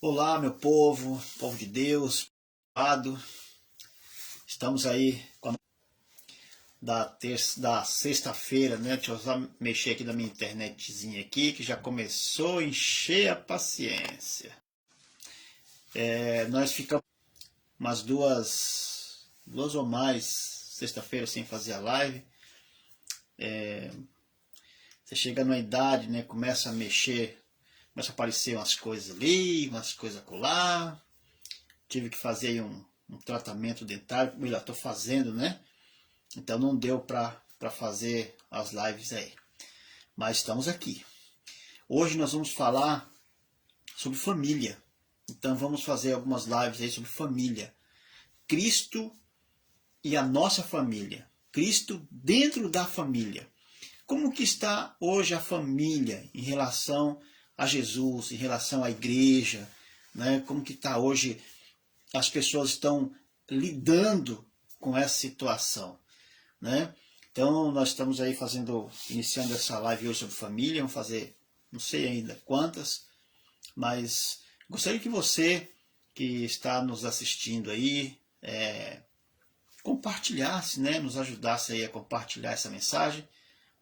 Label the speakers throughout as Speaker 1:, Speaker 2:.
Speaker 1: Olá, meu povo, povo de Deus, amado. Estamos aí da sexta-feira, né? Deixa eu só mexer aqui na minha internetzinha aqui, que já começou a encher a paciência. Nós ficamos umas duas ou mais sexta-feira sem fazer a live. Você chega numa idade, né? Começa a mexer, começa a aparecer umas coisas ali, umas coisas acolá. Tive que fazer aí um tratamento dentário, melhor, estou fazendo, né? Então não deu para fazer as lives aí. Mas estamos aqui. Hoje nós vamos falar sobre família. Então vamos fazer algumas lives aí sobre família. Cristo e a nossa família. Cristo dentro da família. Como que está hoje a família em relação a Jesus, em relação à igreja, né? Como que está hoje, as pessoas estão lidando com essa situação, né? Então nós estamos aí iniciando essa live hoje sobre família, vamos fazer, não sei ainda quantas, mas gostaria que você que está nos assistindo aí, compartilhasse, né? Nos ajudasse aí a compartilhar essa mensagem,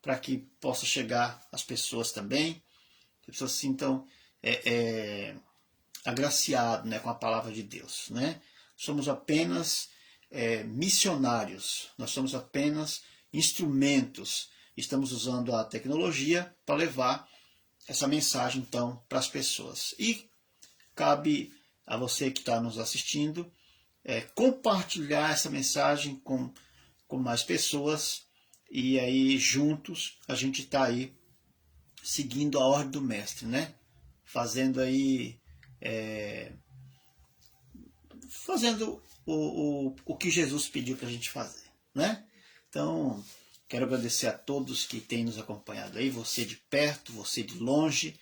Speaker 1: para que possa chegar às pessoas também, que as pessoas se sintam agraciado, né, com a palavra de Deus, né? Somos apenas missionários, nós somos apenas instrumentos, estamos usando a tecnologia para levar essa mensagem então para as pessoas. E cabe a você que está nos assistindo compartilhar essa mensagem com mais pessoas, e aí juntos a gente está aí seguindo a ordem do mestre, né? Fazendo aí fazendo o que Jesus pediu para a gente fazer, né? Então, quero agradecer a todos que têm nos acompanhado aí, você de perto, você de longe,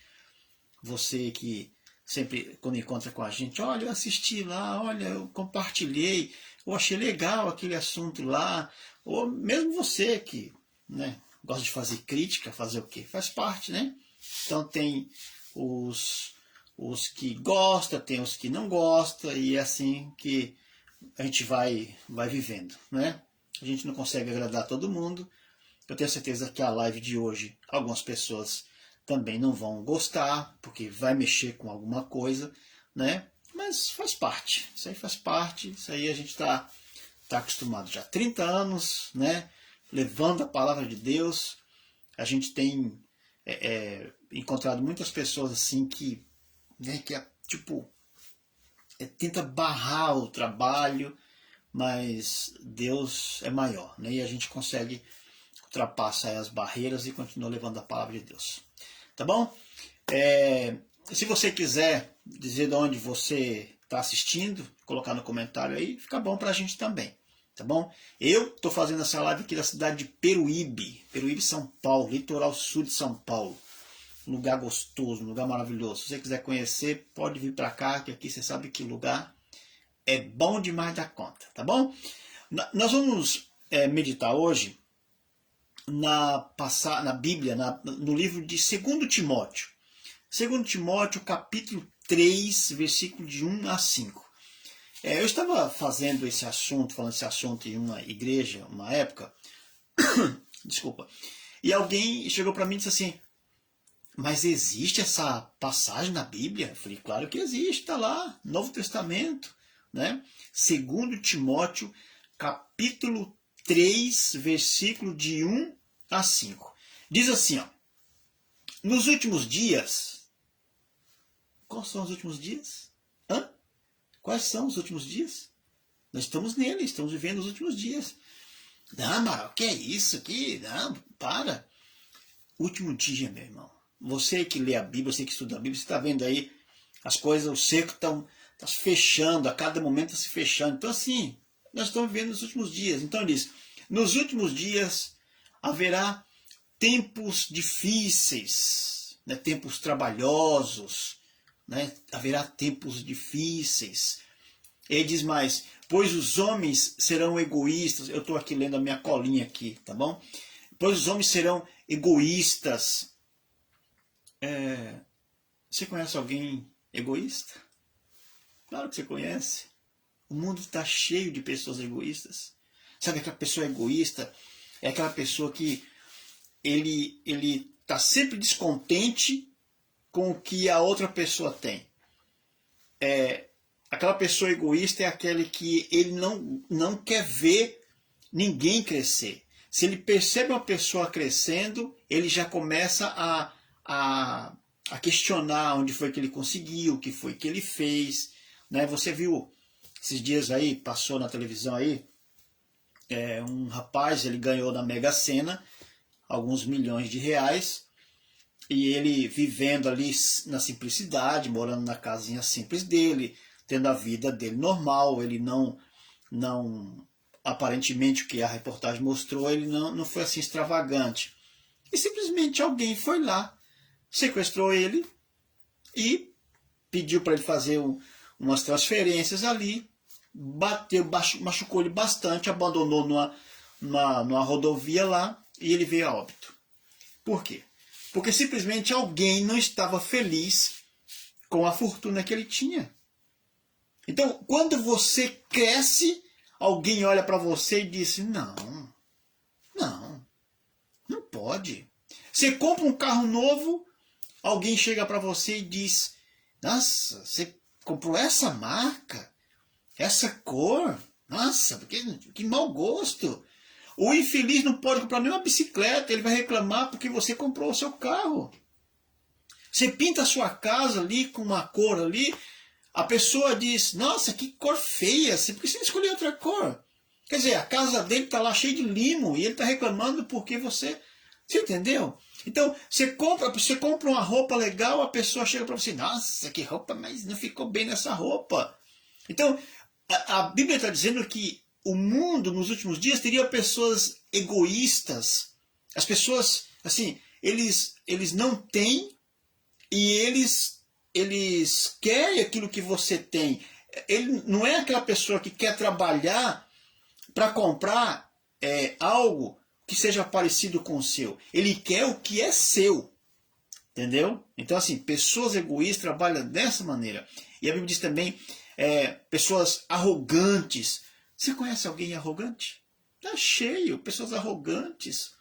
Speaker 1: você que sempre, quando encontra com a gente, olha, eu assisti lá, olha, eu compartilhei, eu achei legal aquele assunto lá, ou mesmo você que, né, gosta de fazer crítica, fazer o quê? Faz parte, né? Então tem os que gostam, tem os que não gostam, e é assim que a gente vai vivendo, né? A gente não consegue agradar todo mundo. Eu tenho certeza que a live de hoje, algumas pessoas também não vão gostar, porque vai mexer com alguma coisa, né? Mas faz parte, isso aí faz parte, isso aí a gente tá acostumado já há 30 anos, né? Levando a palavra de Deus. A gente tem encontrado muitas pessoas assim que, né, que tenta barrar o trabalho, mas Deus é maior, né? E a gente consegue ultrapassar as barreiras e continua levando a palavra de Deus. Tá bom? Se você quiser dizer de onde você está assistindo, colocar no comentário aí, fica bom para a gente também. Tá bom? Eu estou fazendo essa live aqui da cidade de Peruíbe, São Paulo, litoral sul de São Paulo. Um lugar gostoso, um lugar maravilhoso. Se você quiser conhecer, pode vir para cá, que aqui você sabe que lugar é bom demais da conta, tá bom? Nós vamos meditar hoje na Bíblia, no livro de 2 Timóteo. 2 Timóteo, capítulo 3, versículo de 1 a 5. Eu estava falando esse assunto em uma igreja, uma época, desculpa, e alguém chegou para mim e disse assim, mas existe essa passagem na Bíblia? Eu falei, claro que existe, está lá, Novo Testamento, né? 2 Timóteo, capítulo 3, versículo de 1 a 5. Diz assim, ó, nos últimos dias, quais são os últimos dias? Quais são os últimos dias? Nós estamos nele, estamos vivendo os últimos dias. Não, mas o que é isso aqui? Não, para. Último dia, meu irmão. Você que lê a Bíblia, você que estuda a Bíblia, você está vendo aí as coisas, o cerco está se fechando, a cada momento está se fechando. Então assim, nós estamos vivendo os últimos dias. Então ele diz, nos últimos dias haverá tempos difíceis, né, tempos trabalhosos, né, haverá tempos difíceis. Ele diz mais, pois os homens serão egoístas. Eu estou aqui lendo a minha colinha aqui, tá bom? Pois os homens serão egoístas. Você conhece alguém egoísta? Claro que você conhece. O mundo está cheio de pessoas egoístas. Sabe aquela pessoa egoísta? É aquela pessoa que ele está sempre descontente com o que a outra pessoa tem. Aquela pessoa egoísta é aquele que ele não quer ver ninguém crescer. Se ele percebe uma pessoa crescendo, ele já começa a questionar onde foi que ele conseguiu, o que foi que ele fez. Né? Você viu esses dias aí, passou na televisão aí, um rapaz, ele ganhou na Mega Sena alguns milhões de reais, e ele vivendo ali na simplicidade, morando na casinha simples dele, tendo a vida dele normal, ele não aparentemente o que a reportagem mostrou, ele não foi assim extravagante. E simplesmente alguém foi lá, sequestrou ele e pediu para ele fazer umas transferências ali, machucou ele bastante, abandonou numa rodovia lá e ele veio a óbito. Por quê? Porque simplesmente alguém não estava feliz com a fortuna que ele tinha. Então, quando você cresce, alguém olha para você e diz: não pode. Você compra um carro novo, alguém chega para você e diz: nossa, você comprou essa marca, essa cor, nossa, que mau gosto. O infeliz não pode comprar nenhuma bicicleta, ele vai reclamar porque você comprou o seu carro. Você pinta a sua casa ali com uma cor ali, a pessoa diz: nossa, que cor feia, por que você não escolheu outra cor? Quer dizer, a casa dele está lá cheia de limo e ele está reclamando porque você entendeu? Então, você compra uma roupa legal, a pessoa chega para você: nossa, que roupa, mas não ficou bem nessa roupa. Então, a Bíblia está dizendo que o mundo nos últimos dias teria pessoas egoístas. As pessoas, assim, eles não têm e eles querem aquilo que você tem. Ele não é aquela pessoa que quer trabalhar para comprar algo que seja parecido com o seu. Ele quer o que é seu. Entendeu? Então, assim, pessoas egoístas trabalham dessa maneira. E a Bíblia diz também pessoas arrogantes. Você conhece alguém arrogante? Está cheio, pessoas arrogantes.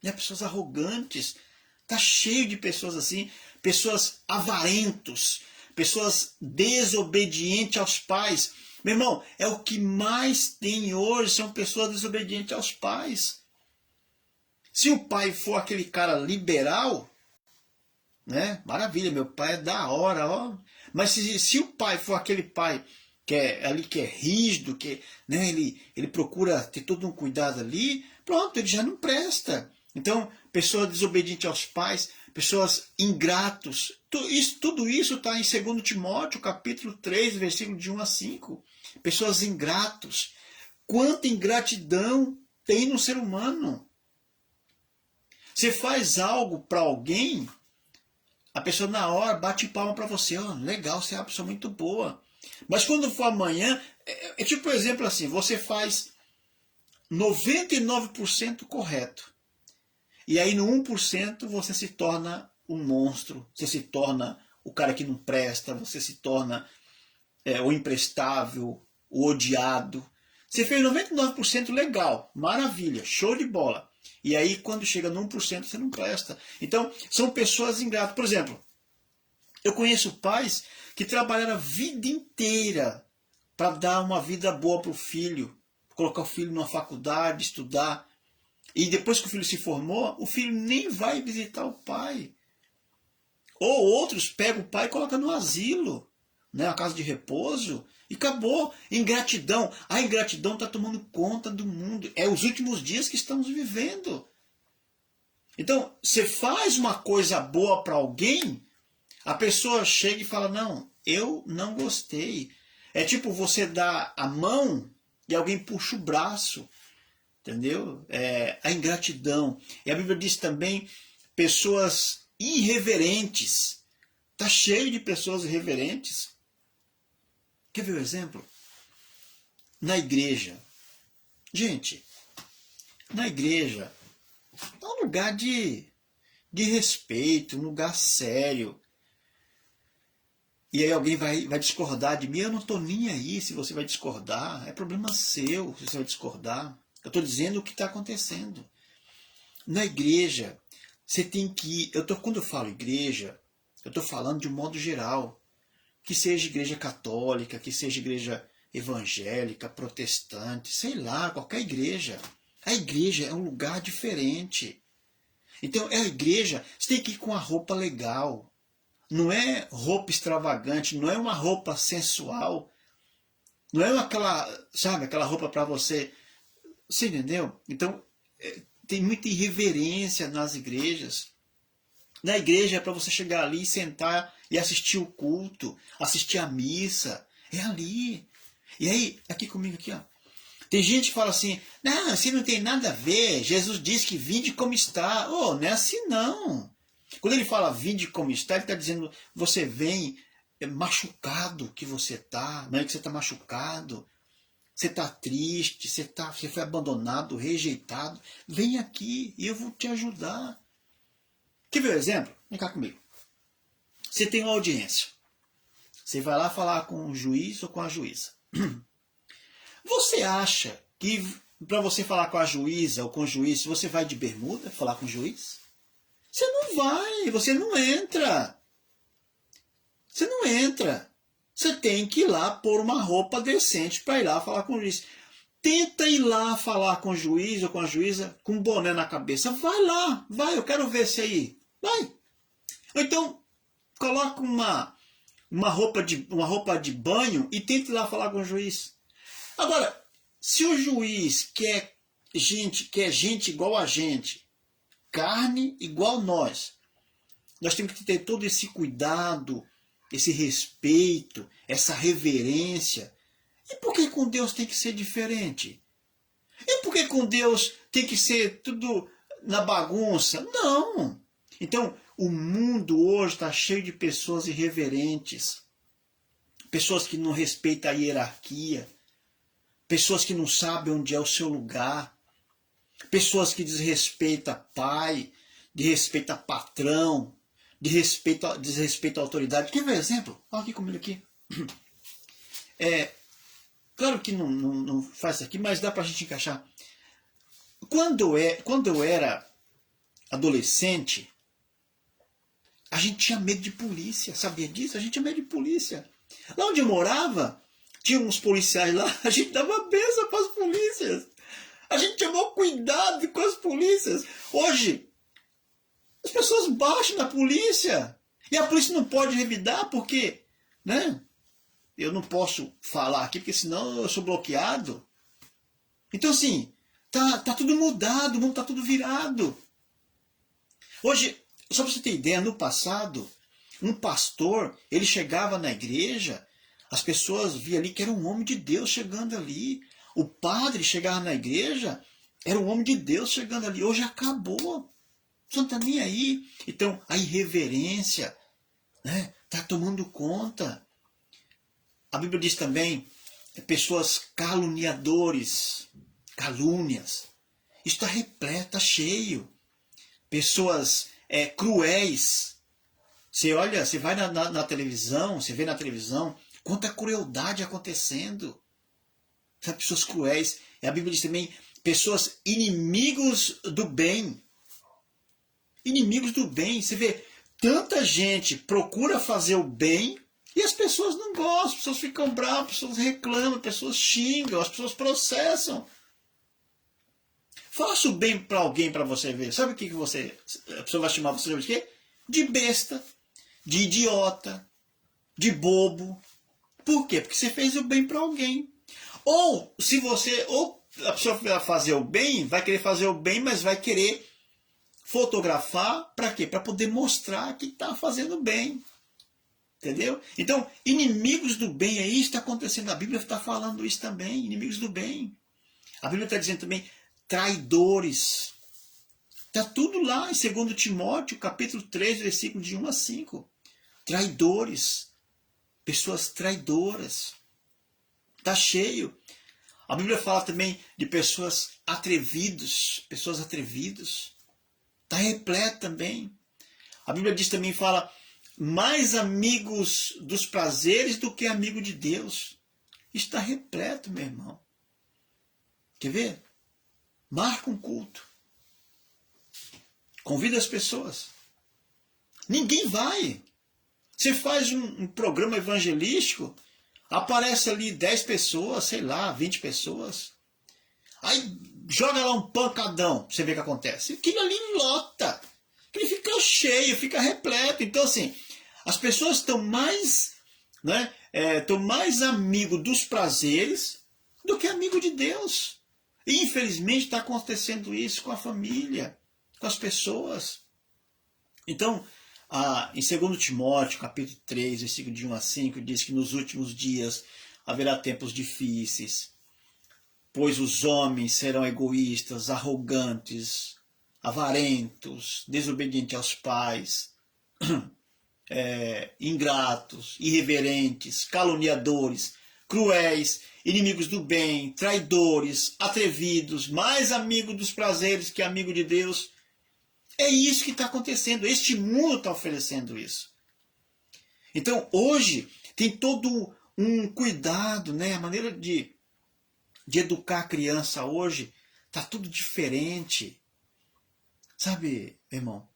Speaker 1: Pessoas arrogantes. Está cheio de pessoas assim, pessoas avarentos, pessoas desobedientes aos pais. Meu irmão, é o que mais tem hoje, são pessoas desobedientes aos pais. Se o pai for aquele cara liberal, né? Maravilha, meu pai é da hora, ó. Mas se o pai for aquele pai que é rígido, que, né, ele procura ter todo um cuidado ali, pronto, ele já não presta. Então, pessoas desobedientes aos pais, pessoas ingratos, tudo isso está em 2 Timóteo, capítulo 3, versículo de 1 a 5. Pessoas ingratos. Quanta ingratidão tem no ser humano. Você faz algo para alguém, a pessoa na hora bate palma para você: oh, legal, você é uma pessoa muito boa. Mas quando for amanhã, tipo, por exemplo, assim, você faz 99% correto. E aí no 1% você se torna um monstro, você se torna o cara que não presta, você se torna o imprestável, o odiado. Você fez 99% legal, maravilha, show de bola. E aí quando chega no 1% você não presta. Então são pessoas ingratas. Por exemplo, eu conheço pais que trabalharam a vida inteira para dar uma vida boa para o filho, colocar o filho numa faculdade, estudar. E depois que o filho se formou, o filho nem vai visitar o pai. Ou outros pegam o pai e colocam no asilo, né, uma casa de repouso, e acabou. Ingratidão. A ingratidão está tomando conta do mundo. É os últimos dias que estamos vivendo. Então, você faz uma coisa boa para alguém, a pessoa chega e fala: não, eu não gostei. É tipo você dá a mão e alguém puxa o braço. Entendeu? A ingratidão. E a Bíblia diz também pessoas irreverentes. Está cheio de pessoas irreverentes. Quer ver o exemplo? Na igreja. Gente, na igreja é um lugar de respeito, um lugar sério. E aí alguém vai discordar de mim. Eu não estou nem aí se você vai discordar. É problema seu se você vai discordar. Eu estou dizendo o que está acontecendo. Na igreja, você tem que ir. Quando eu falo igreja, eu estou falando de um modo geral. Que seja igreja católica, que seja igreja evangélica, protestante, sei lá, qualquer igreja. A igreja é um lugar diferente. Então, a igreja, você tem que ir com a roupa legal. Não é roupa extravagante, não é uma roupa sensual. Não é aquela roupa para você. Você entendeu? Então, tem muita irreverência nas igrejas. Na igreja é para você chegar ali, sentar e assistir o culto, assistir a missa. É ali. E aí, aqui comigo, aqui, ó. Tem gente que fala assim, não, assim não tem nada a ver. Jesus disse que vinde como está. Oh, não é assim não. Quando ele fala vinde como está, ele está dizendo, você vem machucado que você está, não é que você está machucado. Você está triste, você foi abandonado, rejeitado. Vem aqui e eu vou te ajudar. Quer ver o exemplo? Vem cá comigo. Você tem uma audiência. Você vai lá falar com o juiz ou com a juíza. Você acha que para você falar com a juíza ou com o juiz, você vai de bermuda falar com o juiz? Você não vai, você não entra. Você não entra. Você tem que ir lá pôr uma roupa decente para ir lá falar com o juiz. Tenta ir lá falar com o juiz ou com a juíza com um boné na cabeça. Vai lá, vai, eu quero ver esse aí. Vai. Ou então, coloca uma roupa de banho e tenta ir lá falar com o juiz. Agora, se o juiz quer gente igual a gente, carne igual nós temos que ter todo esse cuidado, esse respeito, essa reverência. E por que com Deus tem que ser diferente? E por que com Deus tem que ser tudo na bagunça? Não! Então, o mundo hoje está cheio de pessoas irreverentes, pessoas que não respeitam a hierarquia, pessoas que não sabem onde é o seu lugar, pessoas que desrespeitam pai, desrespeitam patrão, desrespeitam a autoridade. Quer ver um exemplo? Olha aqui comigo aqui. Claro que não faz isso aqui, mas dá para a gente encaixar. Quando eu era adolescente, a gente tinha medo de polícia. Sabia disso? A gente tinha medo de polícia. Lá onde eu morava, tinha uns policiais lá, a gente dava benção para as polícias. A gente tinha maior cuidado com as polícias. Hoje, as pessoas baixam na polícia. E a polícia não pode revidar porque, né? Eu não posso falar aqui, porque senão eu sou bloqueado. Então, assim, tá tudo mudado, o mundo tá tudo virado. Hoje, só para você ter ideia, no passado, um pastor, ele chegava na igreja, as pessoas viam ali que era um homem de Deus chegando ali. O padre chegava na igreja, era um homem de Deus chegando ali. Hoje acabou. Você não está nem aí. Então, a irreverência, né, tá tomando conta. A Bíblia diz também, pessoas caluniadores, calúnias. Isso está repleto, está cheio. Pessoas cruéis. Você olha, você vai na televisão, você vê na televisão, quanta crueldade acontecendo. Sabe, pessoas cruéis. E a Bíblia diz também, pessoas inimigos do bem. Inimigos do bem. Você vê, tanta gente procura fazer o bem e as pessoas não gostam, as pessoas ficam bravas, as pessoas reclamam, as pessoas xingam, as pessoas processam. Faça o bem para alguém para você ver. Sabe o que a pessoa vai chamar você de quê? De besta, de idiota, de bobo. Por quê? Porque você fez o bem para alguém. Ou a pessoa vai fazer o bem, vai querer fazer o bem, mas vai querer fotografar para quê? Para poder mostrar que está fazendo bem. Entendeu? Então, inimigos do bem, é isso que está acontecendo. A Bíblia está falando isso também, inimigos do bem. A Bíblia está dizendo também, traidores. Está tudo lá em 2 Timóteo, capítulo 3, versículo de 1 a 5. Traidores. Pessoas traidoras. Está cheio. A Bíblia fala também de pessoas atrevidas. Pessoas atrevidas. Está repleto também. A Bíblia diz também, fala mais amigos dos prazeres do que amigo de Deus. Está repleto, meu irmão. Quer ver? Marca um culto. Convida as pessoas. Ninguém vai. Você faz um programa evangelístico, aparece ali 10 pessoas, sei lá, 20 pessoas. Aí joga lá um pancadão, você vê o que acontece. Aquilo ali lota. Aquilo fica cheio, fica repleto. Então, assim, as pessoas estão mais, estão mais amigo dos prazeres do que amigo de Deus. E, infelizmente, está acontecendo isso com a família, com as pessoas. Então, em 2 Timóteo, capítulo 3, versículo de 1 a 5, diz que nos últimos dias haverá tempos difíceis, pois os homens serão egoístas, arrogantes, avarentos, desobedientes aos pais, ingratos, irreverentes, caluniadores, cruéis, inimigos do bem, traidores, atrevidos, mais amigos dos prazeres que amigo de Deus. É isso que está acontecendo. Este mundo está oferecendo isso. Então, hoje, tem todo um cuidado, né? A maneira de educar a criança hoje está tudo diferente. Sabe, irmão,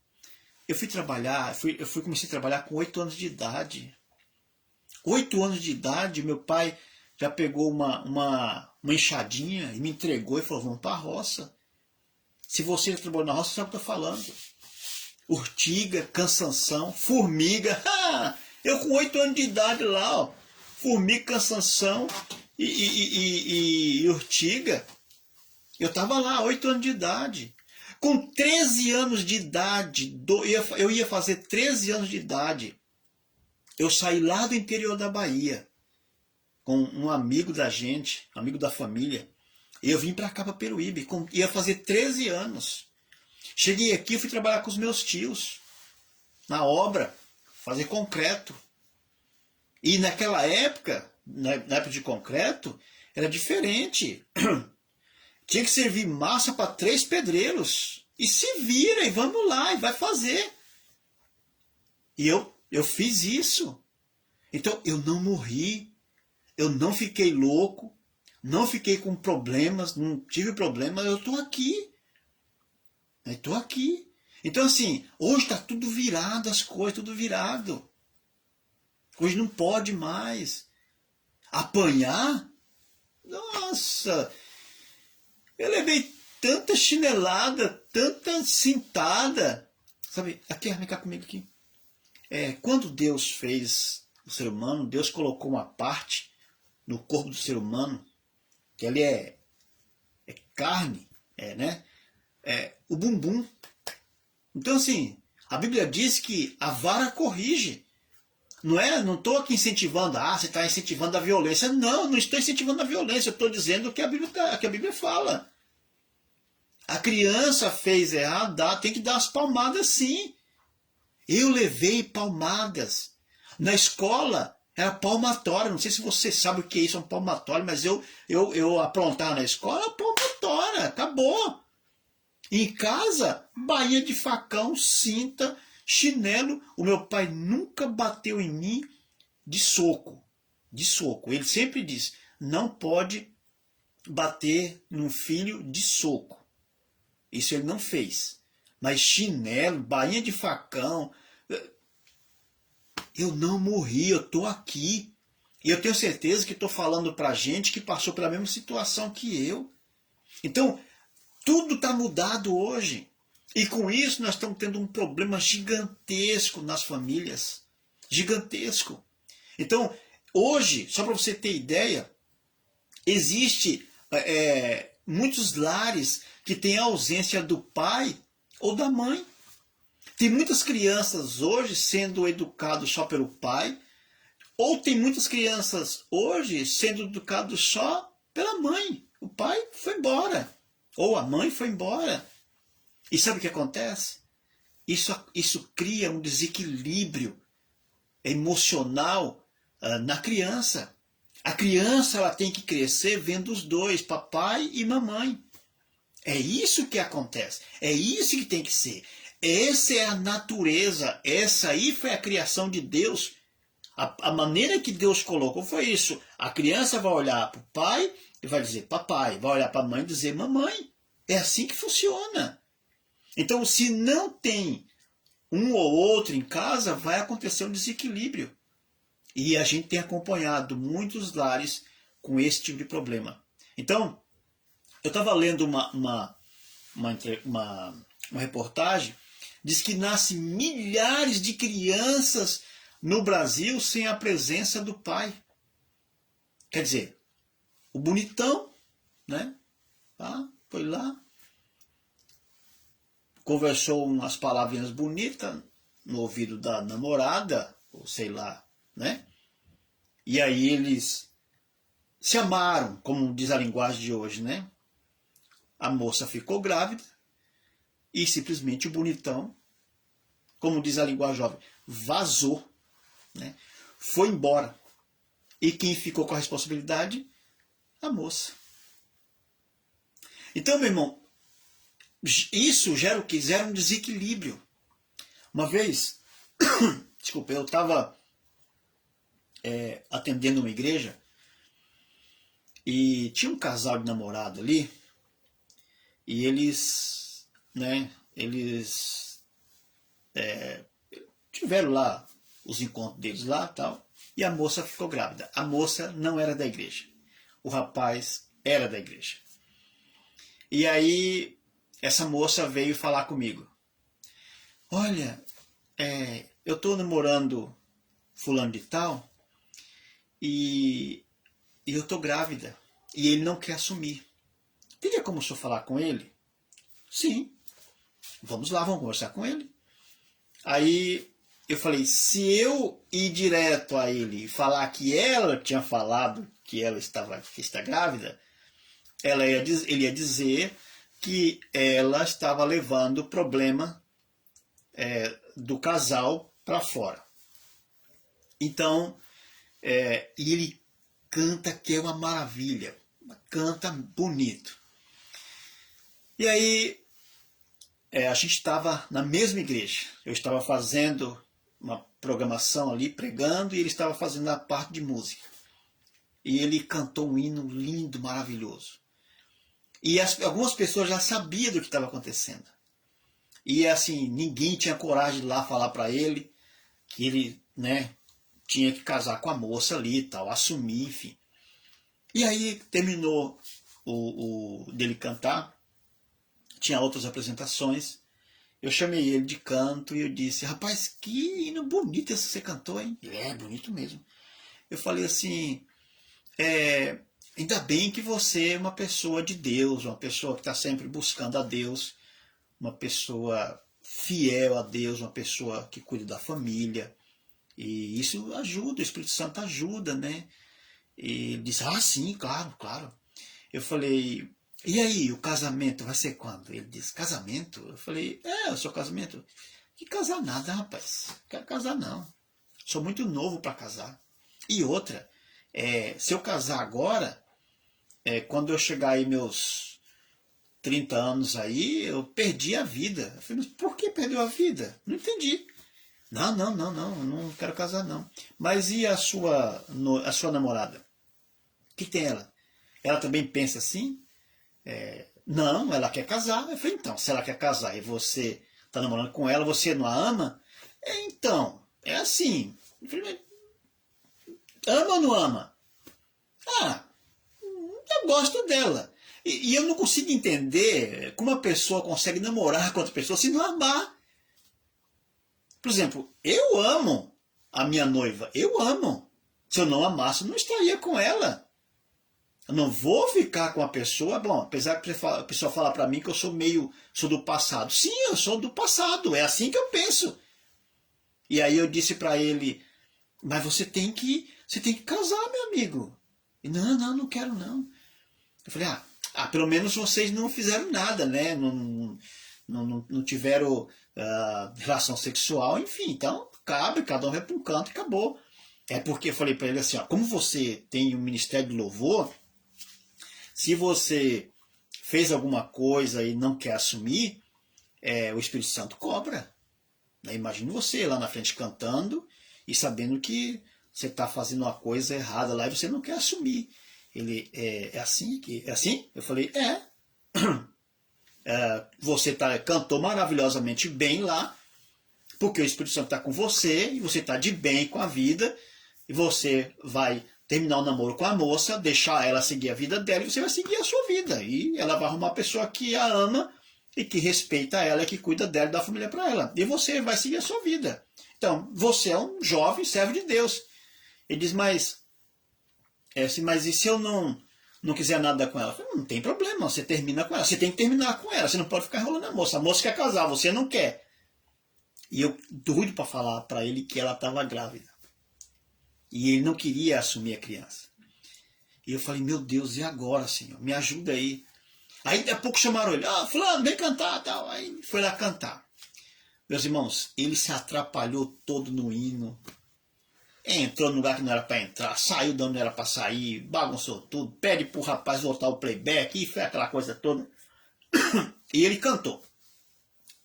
Speaker 1: eu fui trabalhar, comecei a trabalhar com 8 anos de idade. 8 anos de idade, meu pai já pegou uma enxadinha e me entregou e falou, vamos para a roça. Se você já trabalhou na roça, você sabe o que eu estou falando. Urtiga, cansanção, formiga. Eu com 8 anos de idade lá, ó, formiga, cansanção e urtiga. Eu estava lá, 8 anos de idade. Com 13 anos de idade, eu ia fazer 13 anos de idade, eu saí lá do interior da Bahia, com um amigo da gente, amigo da família, e eu vim para cá, para Peruíbe, ia fazer 13 anos. Cheguei aqui e fui trabalhar com os meus tios, na obra, fazer concreto. E naquela época, na época de concreto, era diferente. Tinha que servir massa para 3 pedreiros. E se vira, e vamos lá, e vai fazer. E eu fiz isso. Então, eu não morri. Eu não fiquei louco. Não fiquei com problemas. Não tive problemas. Eu estou aqui. Eu estou aqui. Então, assim, hoje está tudo virado, as coisas, tudo virado. Hoje não pode mais. Apanhar? Nossa! Eu levei tanta chinelada, tanta cintada. Sabe, aqui, vem cá comigo aqui. Quando Deus fez o ser humano, Deus colocou uma parte no corpo do ser humano, que ali é carne, o bumbum. Então, assim, a Bíblia diz que a vara corrige. Não estou aqui incentivando, você está incentivando a violência. Não estou incentivando a violência. Eu estou dizendo o que a Bíblia fala. A criança fez errado, tem que dar as palmadas sim. Eu levei palmadas. Na escola era palmatória. Não sei se você sabe o que é isso, um palmatório, mas eu aprontava na escola, palmatória, acabou. Em casa, bainha de facão, cinta, chinelo. O meu pai nunca bateu em mim de soco. De soco. Ele sempre diz, não pode bater num filho de soco. Isso ele não fez. Mas chinelo, bainha de facão. Eu não morri, eu estou aqui. E eu tenho certeza que estou falando para gente que passou pela mesma situação que eu. Então, tudo está mudado hoje. E com isso nós estamos tendo um problema gigantesco nas famílias. Gigantesco. Então, hoje, só para você ter ideia, existe muitos lares que têm a ausência do pai ou da mãe. Tem muitas crianças hoje sendo educadas só pelo pai, ou tem muitas crianças hoje sendo educadas só pela mãe. O pai foi embora, ou a mãe foi embora. E sabe o que acontece? Isso cria um desequilíbrio emocional na criança. A criança ela tem que crescer vendo os dois, papai e mamãe. É isso que acontece. É isso que tem que ser. Essa é a natureza, essa aí foi a criação de Deus. A maneira que Deus colocou foi isso. A criança vai olhar para o pai e vai dizer papai, vai olhar para a mãe e dizer mamãe. É assim que funciona. Então, se não tem um ou outro em casa, vai acontecer um desequilíbrio. E a gente tem acompanhado muitos lares com esse tipo de problema. Então, eu estava lendo uma reportagem, diz que nascem milhares de crianças no Brasil sem a presença do pai. Quer dizer, o bonitão, né? Foi lá, conversou umas palavrinhas bonitas no ouvido da namorada, ou sei lá, né? E aí eles se amaram, como diz a linguagem de hoje, né? A moça ficou grávida e simplesmente o bonitão, como diz a linguagem jovem, vazou, né? Foi embora. E quem ficou com a responsabilidade? A moça. Então, meu irmão, isso gera o que? Gera um desequilíbrio. Uma vez, desculpa, eu estava atendendo uma igreja e tinha um casal de namorado ali e eles tiveram lá os encontros deles lá e tal, e a moça ficou grávida. A moça não era da igreja. O rapaz era da igreja. E aí essa moça veio falar comigo. Olha, eu estou namorando fulano de tal e eu estou grávida e ele não quer assumir. Teria como o senhor falar com ele? Sim. Vamos lá, vamos conversar com ele. Aí eu falei, se eu ir direto a ele e falar que ela tinha falado que ela está grávida, ele ia dizer que ela estava levando o problema do casal para fora. Então, e ele canta que é uma maravilha, canta bonito. E aí, a gente estava na mesma igreja, eu estava fazendo uma programação ali, pregando, e ele estava fazendo a parte de música. E ele cantou um hino lindo, maravilhoso. E algumas pessoas já sabiam do que estava acontecendo. E assim, ninguém tinha coragem de ir lá falar para ele que ele, né, tinha que casar com a moça ali e tal, assumir, enfim. E aí terminou dele cantar, tinha outras apresentações. Eu chamei ele de canto e eu disse, rapaz, que hino bonito esse que você cantou, hein? Ele é bonito mesmo. Eu falei assim, ainda bem que você é uma pessoa de Deus, uma pessoa que está sempre buscando a Deus, uma pessoa fiel a Deus, uma pessoa que cuida da família. E isso ajuda, o Espírito Santo ajuda, né? E ele disse, sim, claro, claro. Eu falei, e aí, o casamento vai ser quando? Ele disse, casamento? Eu falei, o seu casamento? Que casar nada, rapaz. Não quero casar, não. Sou muito novo para casar. E outra, se eu casar agora, quando eu chegar aí meus 30 anos aí, eu perdi a vida. Eu falei, mas por que perdeu a vida? Não entendi. Não quero casar, não. Mas e a sua namorada? O que tem ela? Ela também pensa assim? Não, ela quer casar. Eu falei, então, se ela quer casar e você está namorando com ela, você não a ama? Então, é assim. Eu falei, ama ou não ama? Eu gosto dela. E eu não consigo entender como uma pessoa consegue namorar com outra pessoa se não amar. Por exemplo, eu amo a minha noiva. Eu amo. Se eu não amasse, eu não estaria com ela. Eu não vou ficar com a pessoa. Bom, apesar que a pessoa fala para mim que eu sou do passado. Sim, eu sou do passado. É assim que eu penso. E aí eu disse para ele, mas você tem que casar, meu amigo. E, não quero não. Eu falei, pelo menos vocês não fizeram nada, né? Não tiveram relação sexual, enfim. Então, cada um vai para um canto e acabou. É porque eu falei para ele assim, como você tem um ministério de louvor, se você fez alguma coisa e não quer assumir, o Espírito Santo cobra. Né? Imagine você lá na frente cantando e sabendo que você está fazendo uma coisa errada lá e você não quer assumir. Ele, é assim aqui? É assim? Eu falei, você cantou maravilhosamente bem lá, porque o Espírito Santo está com você, e você está de bem com a vida, e você vai terminar o namoro com a moça, deixar ela seguir a vida dela, e você vai seguir a sua vida. E ela vai arrumar uma pessoa que a ama, e que respeita ela, e que cuida dela e da família para ela. E você vai seguir a sua vida. Então, você é um jovem servo de Deus. Ele diz, mas e se eu não quiser nada com ela? Eu falei, não tem problema, você termina com ela. Você tem que terminar com ela, você não pode ficar enrolando a moça. A moça quer casar, você não quer. E eu doido para falar para ele que ela estava grávida. E ele não queria assumir a criança. E eu falei, meu Deus, e agora, Senhor? Me ajuda aí. Aí daqui a pouco chamaram ele, fulano, vem cantar, tal. Aí foi lá cantar. Meus irmãos, ele se atrapalhou todo no hino. Entrou no lugar que não era para entrar, saiu de onde não era para sair, bagunçou tudo, pede pro rapaz voltar o playback, e foi aquela coisa toda. E ele cantou.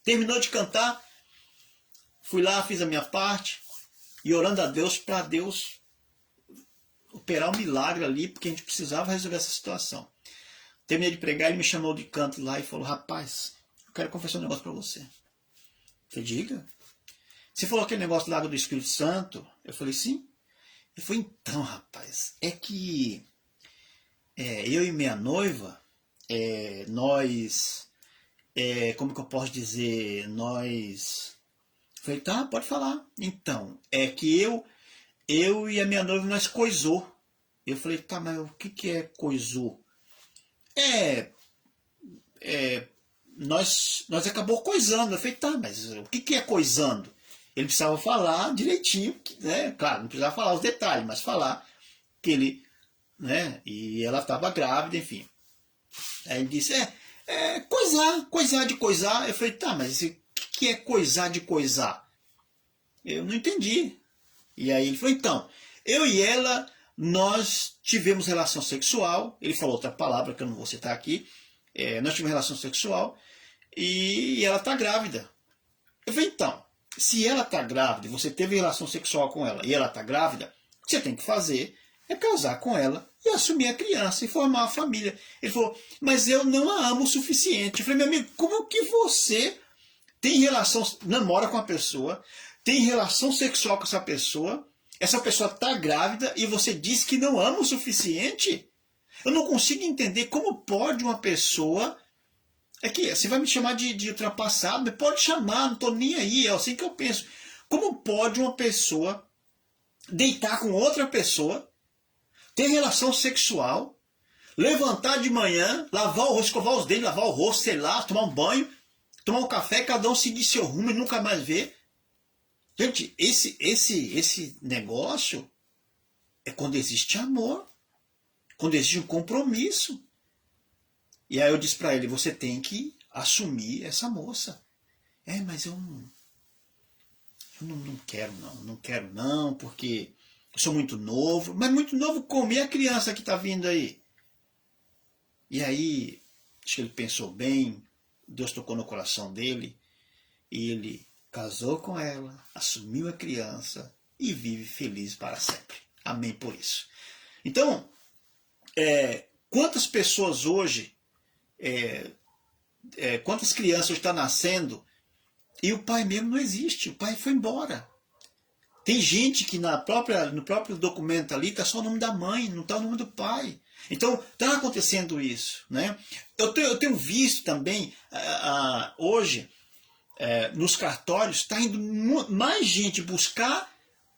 Speaker 1: Terminou de cantar, fui lá, fiz a minha parte, e orando a Deus para Deus operar um milagre ali, porque a gente precisava resolver essa situação. Terminei de pregar, ele me chamou de canto lá e falou, rapaz, eu quero confessar um negócio para você. Eu falei, diga. Você falou aquele negócio da água do Espírito Santo? Eu falei, sim. Ele falou, então, rapaz, é que eu e minha noiva, nós, como que eu posso dizer, nós... Eu falei, tá, pode falar. Então, é que eu e a minha noiva, nós coisou. Eu falei, tá, mas o que é coisou? Nós acabou coisando. Eu falei, tá, mas o que é coisando? Ele precisava falar direitinho, né? Claro, não precisava falar os detalhes, mas falar que ele, né? E ela estava grávida, enfim. Aí ele disse, coisar de coisar. Eu falei, tá, mas o que é coisar de coisar? Eu não entendi. E aí ele falou, então, eu e ela, nós tivemos relação sexual. Ele falou outra palavra que eu não vou citar aqui. Nós tivemos relação sexual e ela está grávida. Eu falei, então, se ela está grávida e você teve relação sexual com ela e ela está grávida, o que você tem que fazer é casar com ela e assumir a criança e formar a família. Ele falou, mas eu não a amo o suficiente. Eu falei, meu amigo, como que você tem relação, namora com a pessoa, tem relação sexual com essa pessoa está grávida e você diz que não ama o suficiente? Eu não consigo entender como pode uma pessoa... você vai me chamar de ultrapassado, mas pode chamar, não estou nem aí, é assim que eu penso. Como pode uma pessoa deitar com outra pessoa, ter relação sexual, levantar de manhã, lavar o rosto, escovar os dentes, lavar o rosto, sei lá, tomar um banho, tomar um café, cada um seguir seu rumo e nunca mais ver? Gente, esse negócio é quando existe amor, quando existe um compromisso. E aí eu disse para ele, você tem que assumir essa moça. Mas eu não quero não, porque eu sou muito novo. Mas muito novo como? E a criança que está vindo aí? E aí, acho que ele pensou bem, Deus tocou no coração dele, e ele casou com ela, assumiu a criança e vive feliz para sempre. Amém por isso. Então, quantas pessoas hoje... quantas crianças estão nascendo e o pai mesmo não existe, o pai foi embora. Tem gente que no próprio documento ali está só o nome da mãe, não está o nome do pai. Então está acontecendo isso, né? Eu tenho visto também hoje nos cartórios está indo mais gente buscar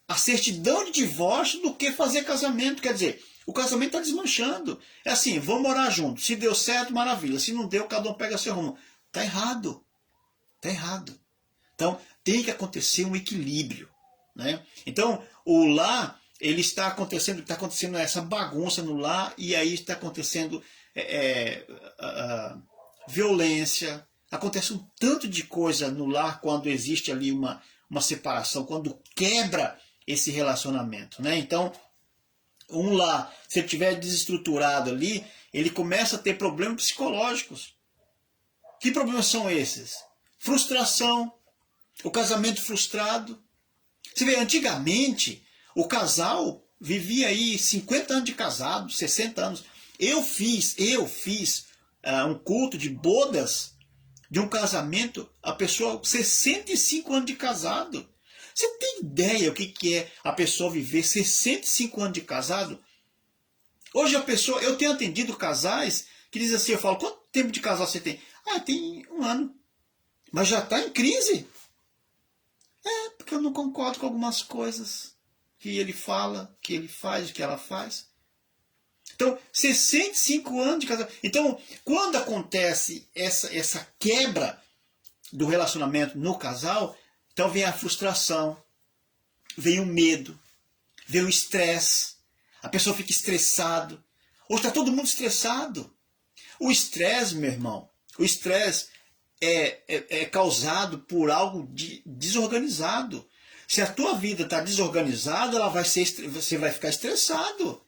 Speaker 1: a certidão de divórcio do que fazer casamento. Quer dizer, o casamento está desmanchando. É assim, vamos morar juntos. Se deu certo, maravilha. Se não deu, cada um pega seu rumo. Está errado. Está errado. Então, tem que acontecer um equilíbrio, né? Então, o lar, ele está acontecendo essa bagunça no lar, e aí está acontecendo violência. Acontece um tanto de coisa no lar quando existe ali uma separação, quando quebra esse relacionamento, né? Então, um lar, se ele estiver desestruturado ali, ele começa a ter problemas psicológicos. Que problemas são esses? frustração, o casamento frustrado. Você vê, antigamente, o casal vivia aí 50 anos de casado, 60 anos. Eu fiz um culto de bodas de um casamento, a pessoa 65 anos de casado. Você tem ideia o que é a pessoa viver 65 anos de casado? Hoje a pessoa, eu tenho atendido casais que dizem assim, eu falo, quanto tempo de casal você tem? Ah, tem 1 ano. Mas já está em crise. É, porque eu não concordo com algumas coisas que ele fala, que ele faz, que ela faz. Então, 65 anos de casamento. Então, quando acontece essa quebra do relacionamento no casal, então vem a frustração, vem o medo, vem o estresse. A pessoa fica estressado. Hoje está todo mundo estressado. O estresse, meu irmão, o estresse é causado por algo desorganizado. Se a tua vida está desorganizada, você vai ficar estressado.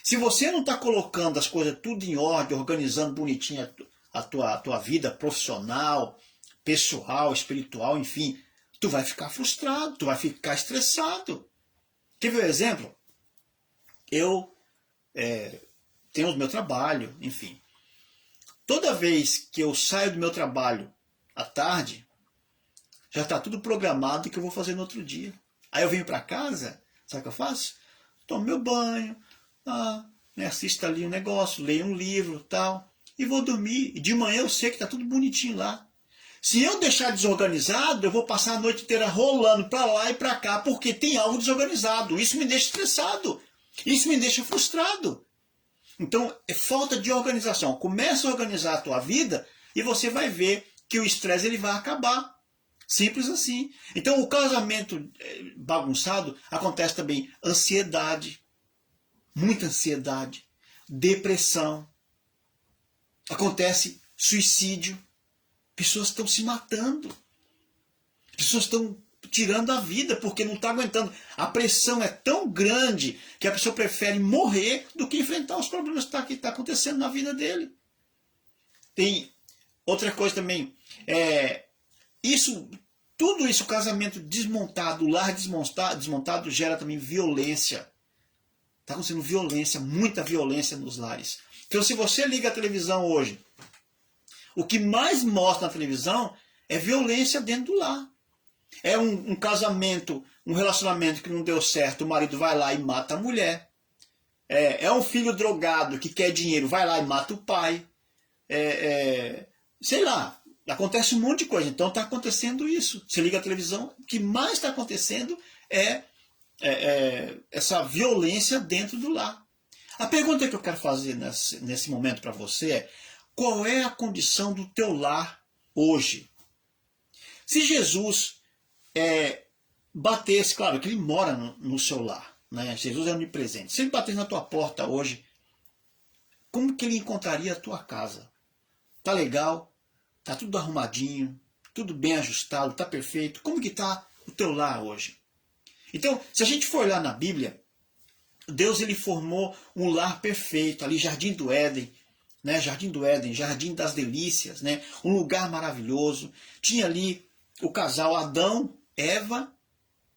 Speaker 1: Se você não está colocando as coisas tudo em ordem, organizando bonitinho a tua vida profissional, pessoal, espiritual, enfim, tu vai ficar frustrado, tu vai ficar estressado. Quer ver um exemplo? Eu tenho o meu trabalho, enfim. Toda vez que eu saio do meu trabalho à tarde, já está tudo programado o que eu vou fazer no outro dia. Aí eu venho para casa, sabe o que eu faço? Tomo meu banho, assisto ali um negócio, leio um livro tal, e vou dormir. E de manhã eu sei que está tudo bonitinho lá. Se eu deixar desorganizado, eu vou passar a noite inteira rolando para lá e para cá, porque tem algo desorganizado. Isso me deixa estressado. Isso me deixa frustrado. Então, é falta de organização. Começa a organizar a tua vida e você vai ver que o estresse ele vai acabar. Simples assim. Então, o casamento bagunçado acontece também ansiedade, muita ansiedade, depressão. Acontece suicídio. Pessoas estão se matando. Pessoas estão tirando a vida porque não está aguentando. A pressão é tão grande que a pessoa prefere morrer do que enfrentar os problemas que está acontecendo na vida dele. Tem outra coisa também. Tudo isso, o casamento desmontado, o lar desmontado gera também violência. Está acontecendo violência, muita violência nos lares. Então, se você liga a televisão hoje, o que mais mostra na televisão é violência dentro do lar. É um casamento, um relacionamento que não deu certo, o marido vai lá e mata a mulher. É um filho drogado que quer dinheiro, vai lá e mata o pai. Sei lá, acontece um monte de coisa. Então está acontecendo isso. Você liga a televisão, o que mais está acontecendo é essa violência dentro do lar. A pergunta que eu quero fazer nesse momento para você é: qual é a condição do teu lar hoje? Se Jesus batesse, claro que ele mora no seu lar, né? Jesus é onipresente. Se ele batesse na tua porta hoje, como que ele encontraria a tua casa? Tá legal? Tá tudo arrumadinho? Tudo bem ajustado? Tá perfeito? Como que tá o teu lar hoje? Então, se a gente for olhar na Bíblia, Deus ele formou um lar perfeito, ali Jardim do Éden, né? Jardim do Éden, Jardim das Delícias, né? Um lugar maravilhoso. Tinha ali o casal Adão, Eva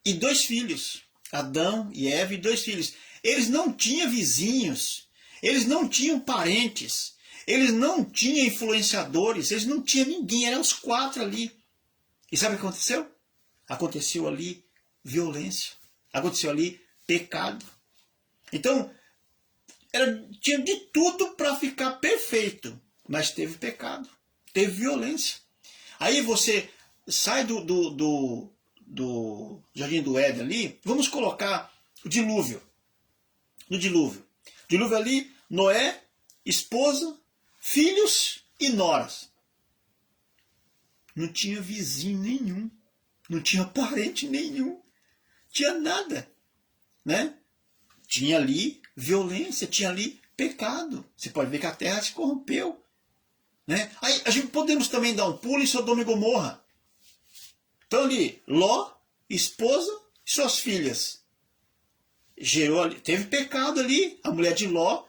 Speaker 1: e 2 filhos. Adão e Eva e 2 filhos. Eles não tinham vizinhos, eles não tinham parentes, eles não tinham influenciadores, eles não tinham ninguém, eram os 4 ali. E sabe o que aconteceu? Aconteceu ali violência, aconteceu ali pecado. Então, tinha de tudo para ficar perfeito, mas teve pecado, teve violência. Aí você sai do Jardim do Éden ali, vamos colocar o dilúvio. No dilúvio. Dilúvio ali, Noé, esposa, filhos e noras. Não tinha vizinho nenhum, não tinha parente nenhum, tinha nada, né? Tinha ali violência, tinha ali pecado. Você pode ver que a terra se corrompeu, né? Aí a gente podemos também dar um pulo em Sodoma e Gomorra. Então ali, Ló, esposa e suas filhas. Gerou ali, teve pecado ali. A mulher de Ló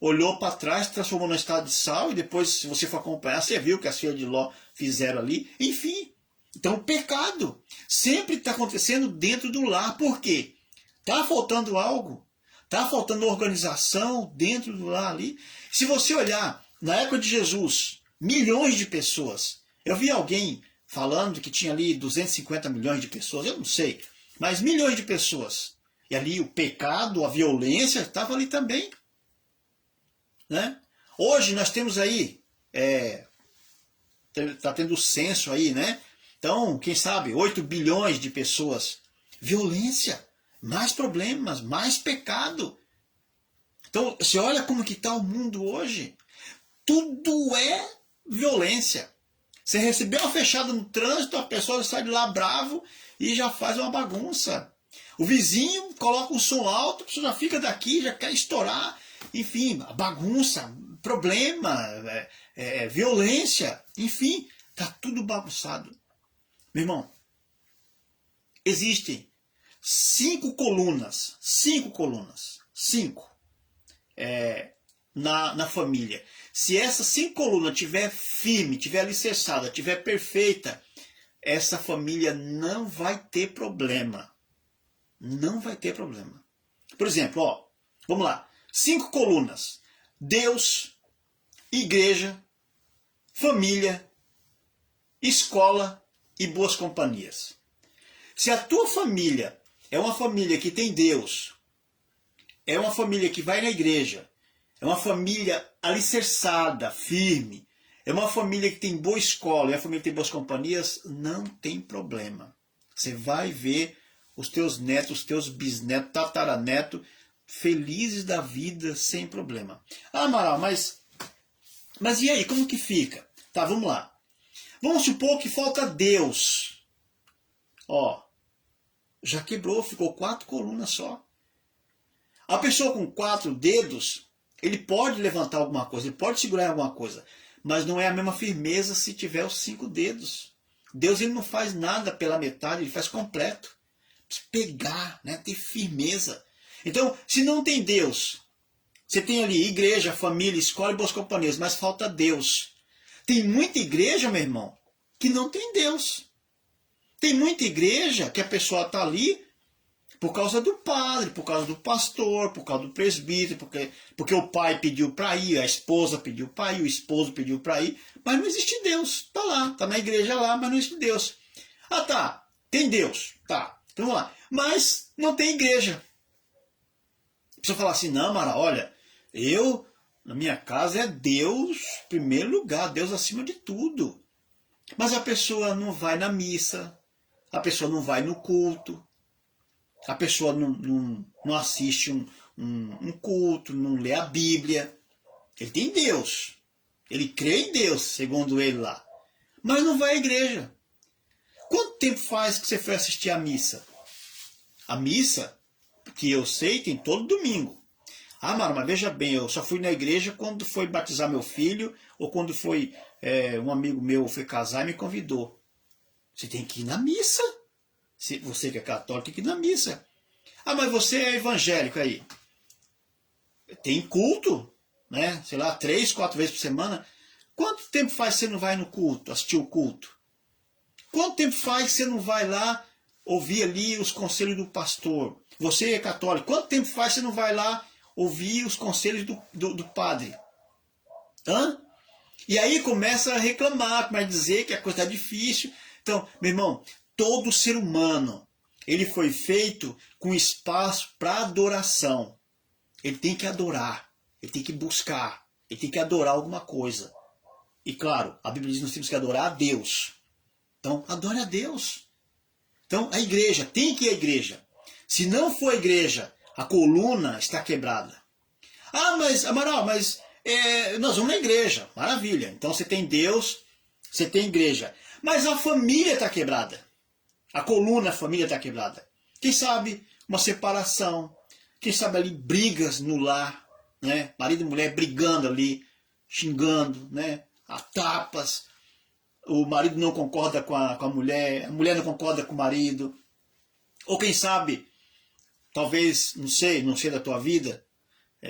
Speaker 1: olhou para trás, transformou no estado de sal, e depois, se você for acompanhar, você viu o que as filhas de Ló fizeram ali. Enfim, então o pecado sempre está acontecendo dentro do lar. Por quê? Está faltando algo, está faltando organização dentro do lar ali. Se você olhar, na época de Jesus, milhões de pessoas, eu vi alguém falando que tinha ali 250 milhões de pessoas, eu não sei, mas milhões de pessoas. E ali o pecado, a violência estava ali também. Né? Hoje nós temos aí, está tendo o censo aí, né? Então, quem sabe, 8 bilhões de pessoas. Violência, mais problemas, mais pecado. Então, você olha como que está o mundo hoje. Tudo é violência. Você recebeu uma fechada no trânsito, a pessoa sai de lá bravo e já faz uma bagunça. O vizinho coloca o som alto, a pessoa já fica daqui, já quer estourar. Enfim, bagunça, problema, violência, enfim, está tudo bagunçado. Meu irmão, existem 5 colunas, na família. Se essas 5 colunas estiver firme, estiver alicerçada, estiver perfeita, essa família não vai ter problema. Não vai ter problema. Por exemplo, ó, vamos lá. 5 colunas. Deus, igreja, família, escola e boas companhias. Se a tua família é uma família que tem Deus, é uma família que vai na igreja, é uma família alicerçada, firme, é uma família que tem boa escola, é uma família que tem boas companhias, não tem problema. Você vai ver os teus netos, os teus bisnetos, tataranetos, felizes da vida, sem problema. Ah, Amaral, mas e aí, como que fica? Tá, vamos lá. Vamos supor que falta Deus. Ó, já quebrou, ficou 4 colunas só. A pessoa com 4 dedos, ele pode levantar alguma coisa, ele pode segurar alguma coisa, mas não é a mesma firmeza se tiver os 5 dedos. Deus, ele não faz nada pela metade, ele faz completo. Precisa pegar, né, ter firmeza. Então, se não tem Deus, você tem ali igreja, família, escola e boas companhias, mas falta Deus. Tem muita igreja, meu irmão, que não tem Deus. Tem muita igreja que a pessoa está ali por causa do padre, por causa do pastor, por causa do presbítero, porque o pai pediu para ir, a esposa pediu para ir, o esposo pediu para ir, mas não existe Deus. Está lá, está na igreja lá, mas não existe Deus. Ah, tá, tem Deus, tá, então vamos lá. Mas não tem igreja. A pessoa fala assim, não, Mara, olha, na minha casa é Deus em primeiro lugar, Deus acima de tudo. Mas a pessoa não vai na missa, a pessoa não vai no culto, a pessoa não assiste um culto, não lê a Bíblia. Ele tem Deus, ele crê em Deus, segundo ele lá, mas não vai à igreja. Quanto tempo faz que você foi assistir a missa? A missa, que eu sei, tem todo domingo. Ah, Mara, mas veja bem, eu só fui na igreja quando foi batizar meu filho, ou quando foi um amigo meu foi casar e me convidou. Você tem que ir na missa. Se você que é católico, tem que ir na missa. Ah, mas você é evangélico aí. Tem culto, né? Sei lá, 3, 4 vezes por semana. Quanto tempo faz que você não vai no culto, assistir o culto? Quanto tempo faz que você não vai lá ouvir ali os conselhos do pastor? Você é católico. Quanto tempo faz que você não vai lá ouvir os conselhos do padre? Hã? E aí começa a reclamar, começa a dizer que a coisa está difícil. Então, meu irmão, todo ser humano, ele foi feito com espaço para adoração. Ele tem que adorar, ele tem que buscar, ele tem que adorar alguma coisa. E claro, a Bíblia diz que nós temos que adorar a Deus. Então, adore a Deus. Então, a igreja, tem que ir à igreja. Se não for a igreja, a coluna está quebrada. Ah, mas, Amaral, nós vamos na igreja. Maravilha. Então você tem Deus, você tem igreja. Mas a família está quebrada. A coluna, a família está quebrada. Quem sabe uma separação. Quem sabe ali brigas no lar. Né? Marido e mulher brigando ali, xingando, né? A tapas. O marido não concorda com a mulher não concorda com o marido. Ou quem sabe, talvez, não sei da tua vida,